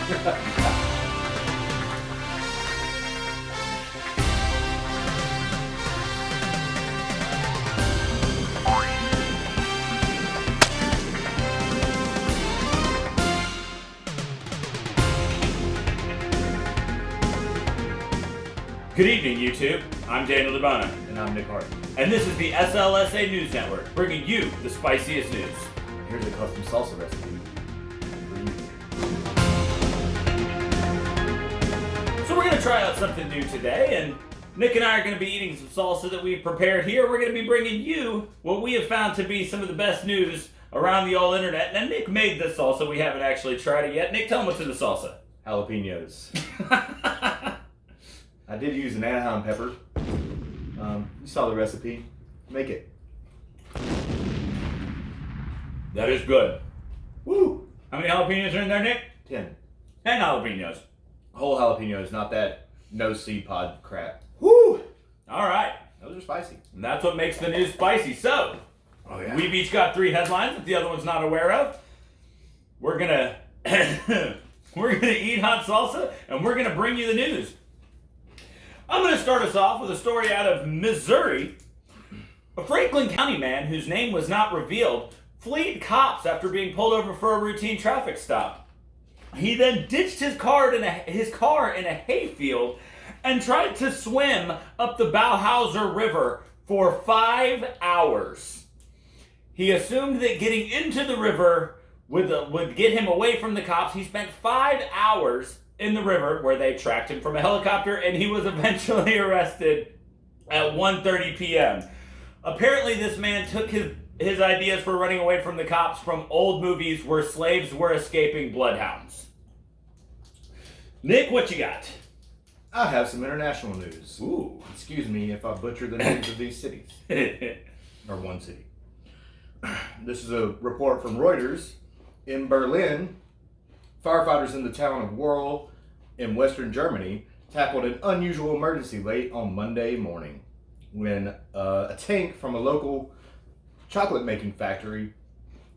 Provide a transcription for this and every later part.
Good evening, YouTube. I'm Daniel DeBona. And I'm Nick Hart. And this is the SLSA News Network, bringing you the spiciest news. Here's a custom salsa recipe for you. So we're going to try out something new today, and Nick and I are going to be eating some salsa that we've prepared here. We're going to be bringing you what we have found to be some of the best news around the old internet. And Nick made this salsa. We haven't actually tried it yet. Nick, tell them what's in the salsa. Jalapeños. I did use an Anaheim pepper. You saw the recipe. Make it. That is good. Woo! How many jalapenos are in there, Nick? 10. 10 jalapenos. Whole jalapenos, not that no seed pod crap. Woo! All right. Those are spicy. And that's what makes the news spicy. So, we've each got 3 headlines that the other one's not aware of. We're gonna eat hot salsa, and we're gonna bring you the news. I'm gonna start us off with a story out of Missouri. A Franklin County man whose name was not revealed fled cops after being pulled over for a routine traffic stop. He then ditched his car in a hayfield and tried to swim up the Bauhauser River for 5 hours. He assumed that getting into the river would get him away from the cops. He spent 5 hours in the river where they tracked him from a helicopter, and he was eventually arrested at 1:30 p.m. Apparently, this man took his ideas for running away from the cops from old movies where slaves were escaping bloodhounds. Nick, what you got? I have some international news. Ooh. Excuse me if I butcher the names of these cities. Or one city. This is a report from Reuters. In Berlin, firefighters in the town of Werl in western Germany tackled an unusual emergency late on Monday morning when a tank from a local chocolate making factory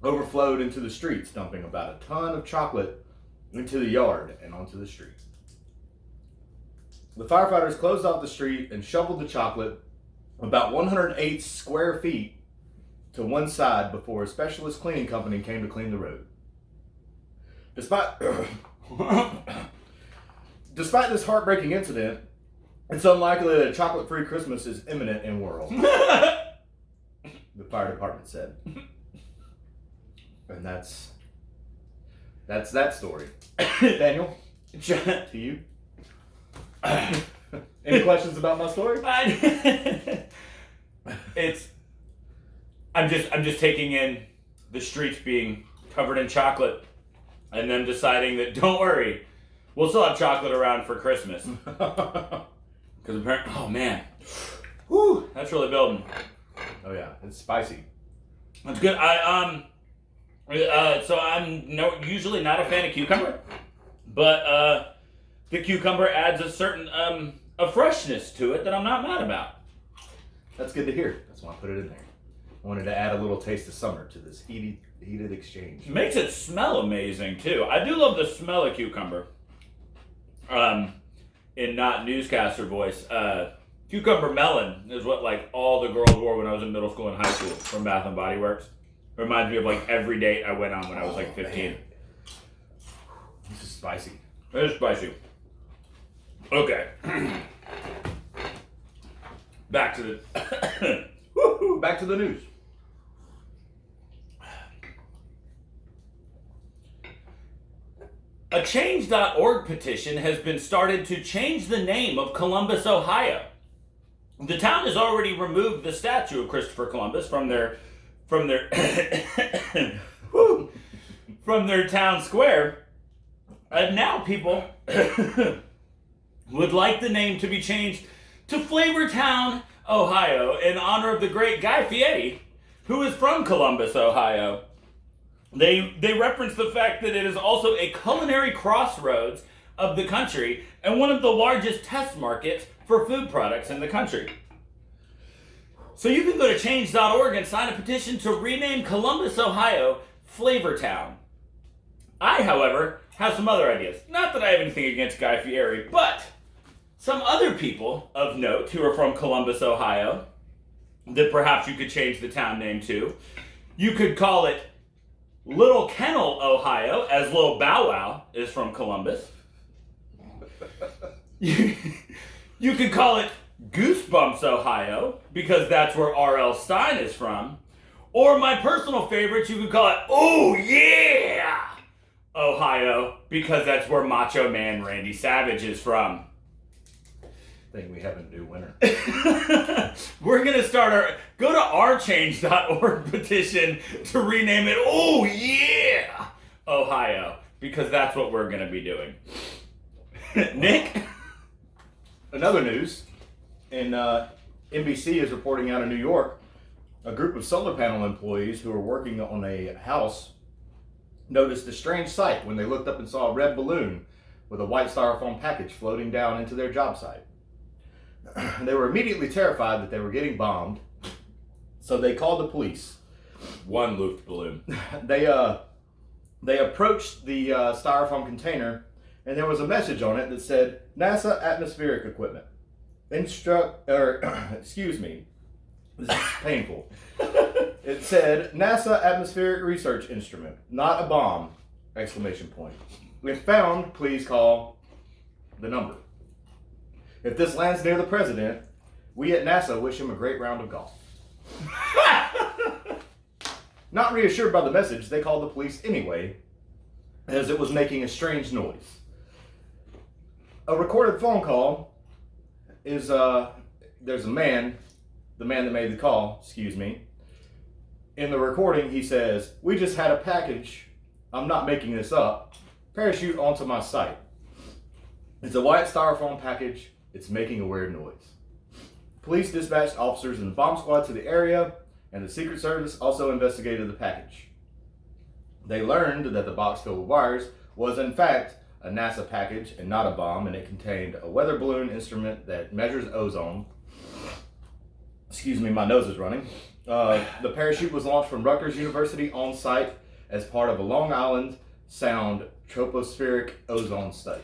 overflowed into the streets, dumping about a ton of chocolate into the yard and onto the street. The firefighters closed off the street and shoveled the chocolate about 108 square feet to one side before a specialist cleaning company came to clean the road. Despite this heartbreaking incident, it's unlikely that a chocolate-free Christmas is imminent in Werl, the fire department said. And that's that story. Daniel, to you. Any questions about my story? I'm just taking in the streets being covered in chocolate. And then deciding that, don't worry, we'll still have chocolate around for Christmas. Because apparently, oh man, whew, that's really building. Oh yeah, it's spicy. That's good. So I'm usually not a fan of cucumber, but the cucumber adds a certain a freshness to it that I'm not mad about. That's good to hear. That's why I put it in there. I wanted to add a little taste of summer to this heated exchange. It makes it smell amazing too. I do love the smell of cucumber. In not newscaster voice, cucumber melon is what like all the girls wore when I was in middle school and high school from Bath and Body Works. It reminds me of like every date I went on when I was like 15. Man. This is spicy. It is spicy. Okay. Back to the news. A Change.org petition has been started to change the name of Columbus, Ohio. The town has already removed the statue of Christopher Columbus from their from their town square, and now people would like the name to be changed to Flavortown, Ohio, in honor of the great Guy Fieri, who is from Columbus, Ohio. They reference the fact that it is also a culinary crossroads of the country and one of the largest test markets for food products in the country. So you can go to change.org and sign a petition to rename Columbus, Ohio, Flavortown. I, however, has some other ideas. Not that I have anything against Guy Fieri, but some other people of note who are from Columbus, Ohio, that perhaps you could change the town name to. You could call it Little Kennel, Ohio, as Lil Bow Wow is from Columbus. You could call it Goosebumps, Ohio, because that's where R.L. Stine is from. Or my personal favorite, you could call it Oh Yeah, Ohio, because that's where Macho Man Randy Savage is from. Thing we have in New Winter. We're going to start go to ourchange.org petition to rename it Oh Yeah, Ohio, because that's what we're going to be doing. Nick? Another news, and NBC is reporting out of New York, a group of solar panel employees who were working on a house noticed a strange sight when they looked up and saw a red balloon with a white styrofoam package floating down into their job site. They were immediately terrified that they were getting bombed, so they called the police. One Luft balloon. They approached the styrofoam container, and there was a message on it that said, NASA atmospheric equipment. Excuse me, this is painful. It said, NASA atmospheric research instrument, not a bomb, exclamation point. If found, please call the number. If this lands near the president, we at NASA wish him a great round of golf. Not reassured by the message, they called the police anyway, as it was making a strange noise. A recorded phone call is, there's a man, the man that made the call, excuse me. In the recording, he says, "We just had a package, I'm not making this up, parachute onto my site. It's a white styrofoam package, it's making a weird noise." Police dispatched officers and the bomb squad to the area, and the Secret Service also investigated the package. They learned that the box filled with wires was in fact a NASA package and not a bomb, and it contained a weather balloon instrument that measures ozone. Excuse me, my nose is running. The parachute was launched from Rutgers University on site as part of a Long Island Sound tropospheric ozone study.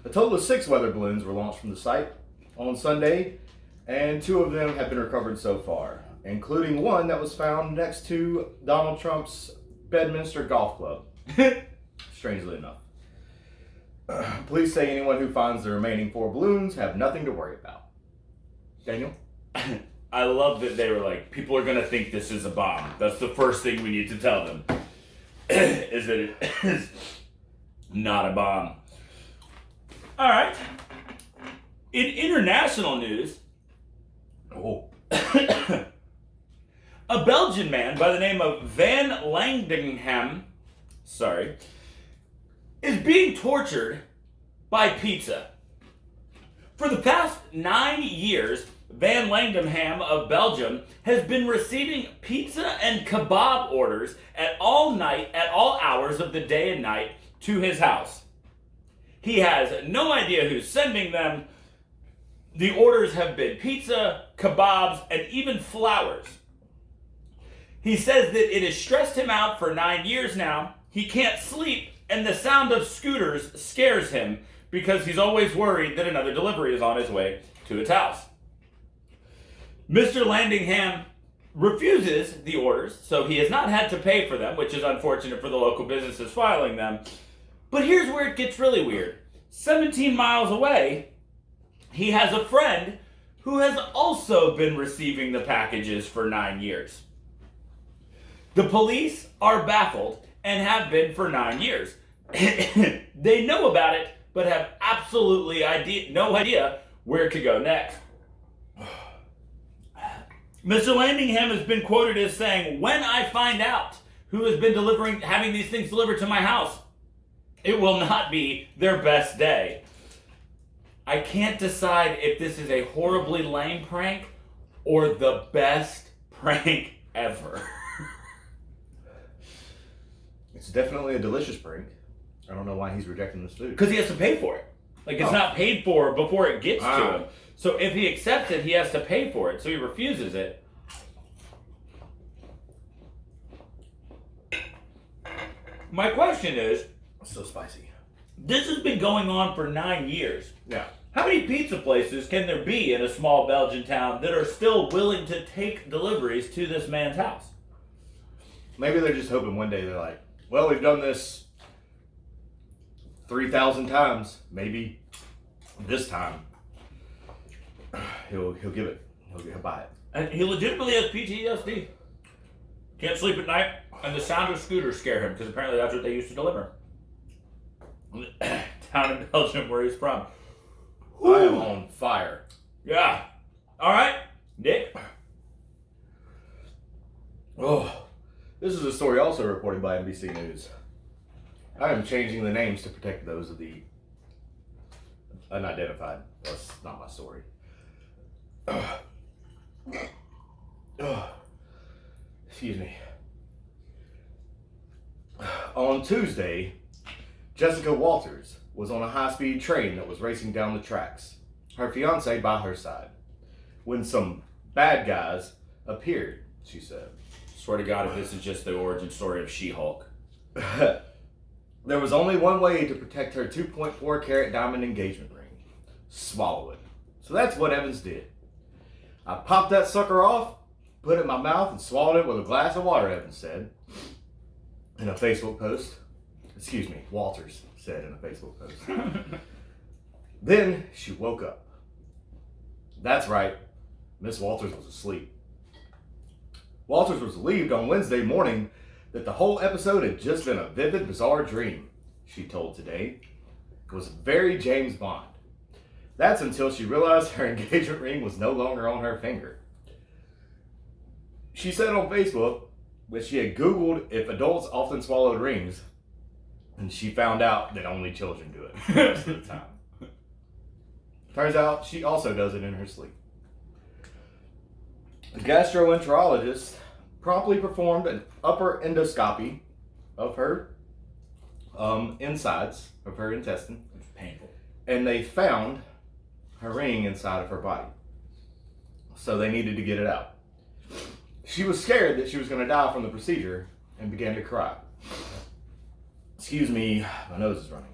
A total of 6 weather balloons were launched from the site on Sunday, and 2 of them have been recovered so far, including one that was found next to Donald Trump's Bedminster Golf Club. Strangely enough. Police say anyone who finds the remaining 4 balloons have nothing to worry about. Daniel? I love that they were like, people are going to think this is a bomb. That's the first thing we need to tell them. Is that it is not a bomb. All right. In international news, a Belgian man by the name of Van Langdingham, is being tortured by pizza. For the past 9 years, Van Langdingham of Belgium has been receiving pizza and kebab orders at all hours of the day and night to his house. He has no idea who's sending them. The orders have been pizza, kebabs, and even flowers. He says that it has stressed him out for 9 years now. He can't sleep, and the sound of scooters scares him because he's always worried that another delivery is on his way to his house. Mr. Landingham refuses the orders, so he has not had to pay for them, which is unfortunate for the local businesses filing them. But here's where it gets really weird. 17 miles away, he has a friend who has also been receiving the packages for 9 years. The police are baffled and have been for 9 years. They know about it, but have absolutely no idea where to go next. Mr. Landingham has been quoted as saying, "When I find out who has been having these things delivered to my house, it will not be their best day." I can't decide if this is a horribly lame prank or the best prank ever. It's definitely a delicious prank. I don't know why he's rejecting this food. Because he has to pay for it. Like, it's not paid for before it gets to him. So if he accepts it, he has to pay for it. So he refuses it. My question is, So spicy. this has been going on for 9 years. Yeah. How many pizza places can there be in a small Belgian town that are still willing to take deliveries to this man's house? Maybe they're just hoping one day they're like, well, we've done this 3,000 times. Maybe this time he'll give it. He'll buy it. And he legitimately has PTSD. Can't sleep at night, and the sound of scooters scare him because apparently that's what they used to deliver. Down in Belgium, where he's from. I am on fire. Yeah. All right, Nick. Oh, this is a story also reported by NBC News. I am changing the names to protect those of the unidentified. That's not my story. Excuse me. On Tuesday, Jessica Walters was on a high-speed train that was racing down the tracks, her fiancé by her side, when some bad guys appeared, she said. Swear to God, if this is just the origin story of She-Hulk. There was only one way to protect her 2.4 carat diamond engagement ring. Swallow it. So that's what Evans did. I popped that sucker off, put it in my mouth, and swallowed it with a glass of water, Evans said in a Facebook post. Excuse me, Walters said in a Facebook post. Then she woke up. That's right, Miss Walters was asleep. Walters was relieved on Wednesday morning that the whole episode had just been a vivid, bizarre dream, she told Today. It was very James Bond. That's until she realized her engagement ring was no longer on her finger. She said on Facebook that she had Googled if adults often swallowed rings, and she found out that only children do it most of the time. Turns out she also does it in her sleep. The gastroenterologist promptly performed an upper endoscopy of her insides of her intestine. It's painful. And they found her ring inside of her body. So they needed to get it out. She was scared that she was going to die from the procedure and began to cry. Excuse me, my nose is running.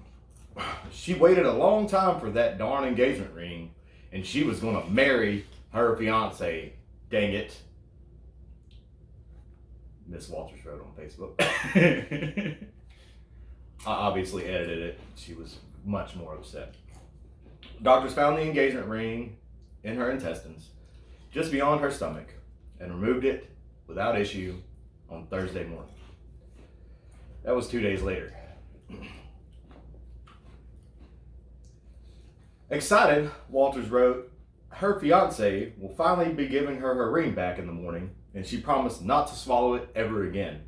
She waited a long time for that darn engagement ring, and she was going to marry her fiance. Dang it. Miss Walters wrote on Facebook. I obviously edited it. She was much more upset. Doctors found the engagement ring in her intestines, just beyond her stomach, and removed it without issue on Thursday morning. That was 2 days later. Excited, Walters wrote, her fiance will finally be giving her ring back in the morning, and she promised not to swallow it ever again.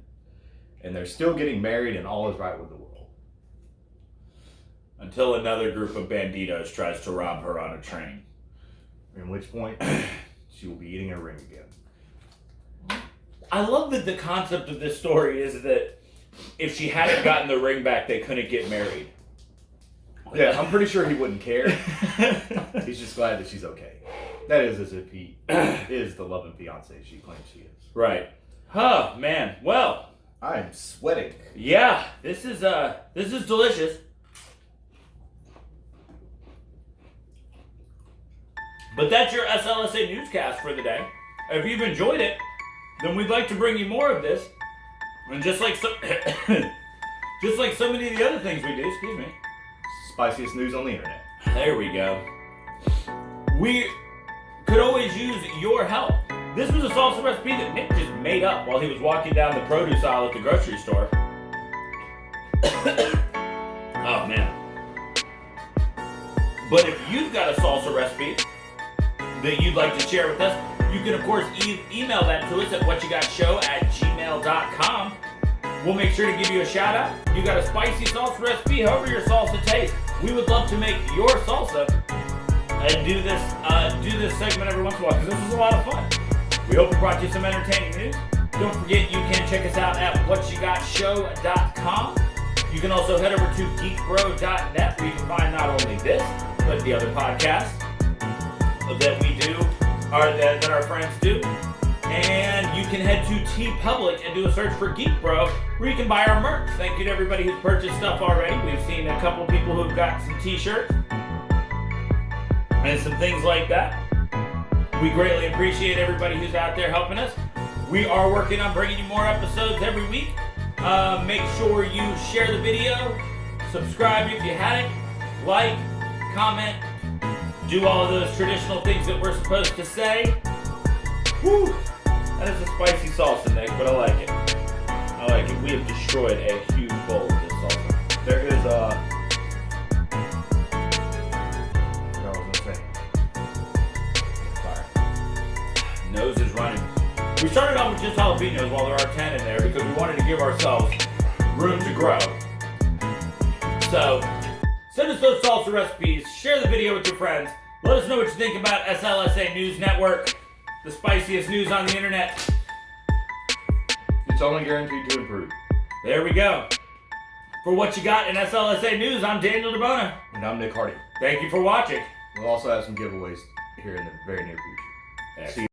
And they're still getting married, and all is right with the world. Until another group of banditos tries to rob her on a train. At which point, she will be eating her ring again. I love that the concept of this story is that if she hadn't gotten the ring back, they couldn't get married. Yeah, I'm pretty sure he wouldn't care. He's just glad that she's okay. That is as if he is the loving fiance she claims she is. Right. Huh, man. Well, I am sweating. yeah, this is delicious. But that's your SLSA newscast for the day. If you've enjoyed it, then we'd like to bring you more of this. And just like so many of the other things we do, excuse me. Spiciest news on the internet. There we go. We could always use your help. This was a salsa recipe that Nick just made up while he was walking down the produce aisle at the grocery store. Oh, man. But if you've got a salsa recipe that you'd like to share with us, you can, of course, email that to us at whatchagotshow@gmail.com. We'll make sure to give you a shout out. You got a spicy salsa recipe, however your salsa tastes. We would love to make your salsa and do this segment every once in a while because this is a lot of fun. We hope it brought you some entertaining news. Don't forget you can check us out at whatchagotshow.com. You can also head over to geekbro.net where you can find not only this, but the other podcasts that we do, or that our friends do. And you can head to TeePublic and do a search for Geek Bro, where you can buy our merch. Thank you to everybody who's purchased stuff already. We've seen a couple people who've got some t-shirts and some things like that. We greatly appreciate everybody who's out there helping us. We are working on bringing you more episodes every week. Make sure you share the video, subscribe if you hadn't, like, comment, do all of those traditional things that we're supposed to say. Whew! That is a spicy salsa, Nick, but I like it. I like it. We have destroyed a huge bowl of this salsa. There is what I was gonna say. Fire. Nose is running. We started off with just jalapeños while there are 10 in there because we wanted to give ourselves room to grow. So, send us those salsa recipes, share the video with your friends, let us know what you think about SLSA News Network, the spiciest news on the internet. It's only guaranteed to improve. There we go. For What You Got in SLSA News, I'm Daniel DeBona. And I'm Nick Hardy. Thank you for watching. We'll also have some giveaways here in the very near future. See you.